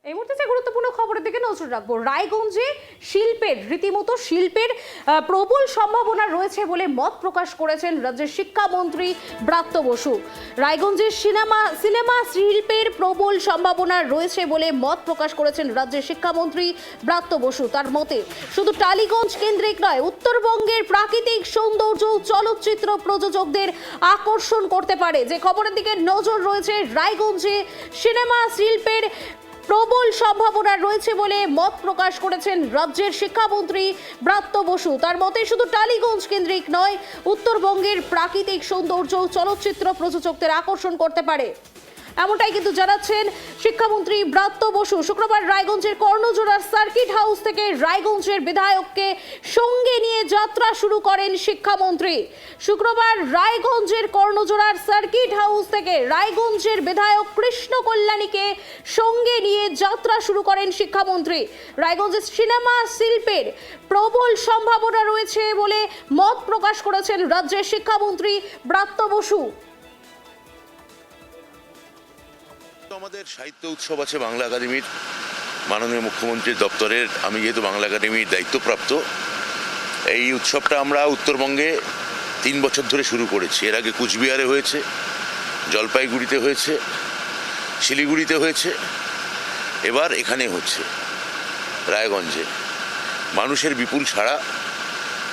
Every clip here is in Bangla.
এই মুহূর্তে যে গুরুত্বপূর্ণ খবরের দিকে নজর রাখবো। রায়গঞ্জে রীতিমতো শিল্পের প্রবল সম্ভাবনা রয়েছে বলে মত প্রকাশ করেছেন রাজ্যের শিক্ষামন্ত্রী ব্রাত্য বসু। রায়গঞ্জের সিনেমা শিল্পের প্রবল সম্ভাবনা রয়েছে বলে মত প্রকাশ করেছেন রাজ্যের শিক্ষামন্ত্রী ব্রাত্য বসু। তার মতে শুধু টালিগঞ্জ কেন্দ্রিক নয়, উত্তরবঙ্গের প্রাকৃতিক সৌন্দর্য চলচ্চিত্র প্রযোজকদের আকর্ষণ করতে পারে। যে খবরের দিকে নজর রয়েছে, রায়গঞ্জে সিনেমা শিল্পের প্রবল সম্ভাবনা রয়েছে বলে মত প্রকাশ করেছেন রাজ্যের শিক্ষামন্ত্রী ব্রাত্য বসু। তার মতে শুধু টালিগঞ্জ কেন্দ্রিক নয়, উত্তরবঙ্গের প্রাকৃতিক সৌন্দর্য চলচ্চিত্র প্রযোজকদের আকর্ষণ করতে পারে, এমনটাই কিন্তু জানাচ্ছেন শিক্ষামন্ত্রী ব্রাত্য বসু। শুক্রবার রায়গঞ্জের কর্ণজোড়ার সার্কিট হাউস থেকে রায়গঞ্জের বিধায়ককে সঙ্গে নিয়ে যাত্রা শুরু করেন শিক্ষামন্ত্রী। শুক্রবার রায়গঞ্জের কর্ণজোড়ার সার্কিট হাউস থেকে রায়গঞ্জের বিধায়ক কৃষ্ণ কল্যাণীকে সঙ্গে নিয়ে যাত্রা শুরু করেন শিক্ষামন্ত্রী। রায়গঞ্জের সিনেমা শিল্পের প্রবল সম্ভাবনা রয়েছে বলে মত প্রকাশ করেছেন রাজ্যের শিক্ষামন্ত্রী ব্রাত্য বসু। আমাদের সাহিত্য উৎসব আছে বাংলা একাডেমির, মাননীয় মুখ্যমন্ত্রীর দপ্তরের। আমি যেহেতু বাংলা একাডেমির দায়িত্বপ্রাপ্ত, এই উৎসবটা আমরা উত্তরবঙ্গে 3 বছর ধরে শুরু করেছি। এর আগে কুচবিহারে হয়েছে, জলপাইগুড়িতে হয়েছে, শিলিগুড়িতে হয়েছে, এবার এখানে হচ্ছে রায়গঞ্জে। মানুষের বিপুল সাড়া।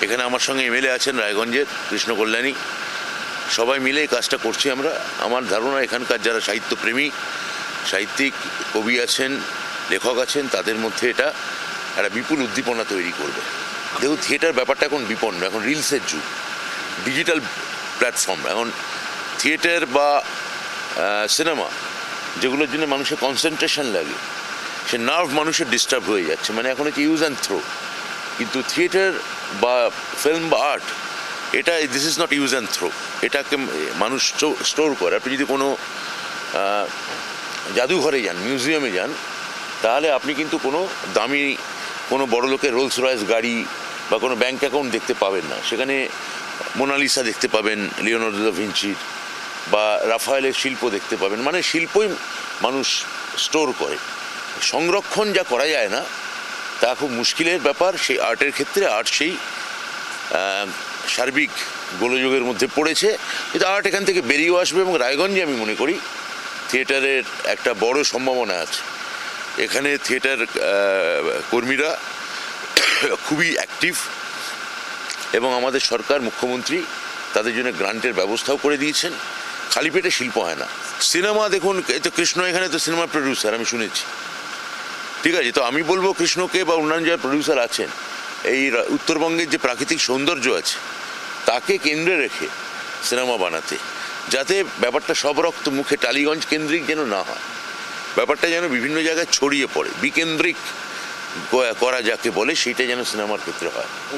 এখানে আমার সঙ্গে এমএলএ আছেন রায়গঞ্জের, কৃষ্ণ কল্যাণী। সবাই মিলে এই কাজটা করছি আমরা। আমার ধারণা এখানকার যারা সাহিত্যপ্রেমী, সাহিত্যিক, কবি আছেন, লেখক আছেন, তাদের মধ্যে এটা একটা বিপুল উদ্দীপনা তৈরি করবে। দেখুন, থিয়েটার ব্যাপারটা এখন বিপন্ন, এখন রিলসের যুগ, ডিজিটাল প্ল্যাটফর্ম। এখন থিয়েটার বা সিনেমা যেগুলোর জন্য মানুষের কনসেন্ট্রেশন লাগে, সে নার্ভ মানুষের ডিস্টার্ব হয়ে যাচ্ছে। মানে এখন হচ্ছে ইউজ অ্যান্ড থ্রো। কিন্তু থিয়েটার বা ফিল্ম বা আর্ট, এটা this is not use and throw. এটাকে মানুষ স্টোর করে। আপনি যদি কোনো জাদুঘরে যান, মিউজিয়ামে যান, তাহলে আপনি কিন্তু কোনো দামি কোনো বড় লোকের রোলস রয়েস গাড়ি বা কোনো ব্যাংক অ্যাকাউন্ট দেখতে পাবেন না। সেখানে মোনালিসা দেখতে পাবেন লিওনার্দো দা ভিঞ্চির, বা রাফায়েলের শিল্প দেখতে পাবেন। মানে শিল্পই মানুষ স্টোর করে। সংরক্ষণ যা করা যায় না, তা খুব মুশকিলের ব্যাপার। সেই আর্টের ক্ষেত্রে আর্ট সেই সার্বিক গোলযোগের মধ্যে পড়েছে, কিন্তু আর্ট এখান থেকে বেরিয়েও আসবে। এবং রায়গঞ্জে আমি মনে করি থিয়েটারের একটা বড় সম্ভাবনা আছে। এখানে থিয়েটার কর্মীরা খুবই অ্যাক্টিভ, এবং আমাদের সরকার, মুখ্যমন্ত্রী তাদের জন্য গ্রান্টের ব্যবস্থাও করে দিয়েছেন। খালি পেটে শিল্প হয় না। সিনেমা দেখুন, এই তো কৃষ্ণ এখানে তো সিনেমার প্রডিউসার আমি শুনেছি, ঠিক আছে? তো আমি বলবো কৃষ্ণকে বা অন্যান্য যারা প্রডিউসার আছেন, এই উত্তরবঙ্গের যে প্রাকৃতিক সৌন্দর্য আছে তাকে কেন্দ্রে রেখে সিনেমা বানাতে, যাতে ব্যাপারটা সব রক্ত মুখে টালিগঞ্জ কেন্দ্রিক যেন না হয়, ব্যাপারটা যেন বিভিন্ন জায়গায় ছড়িয়ে পড়ে, বিকেন্দ্রিক করা যাকে বলে, সেইটা যেন সিনেমার ক্ষেত্রে হয়।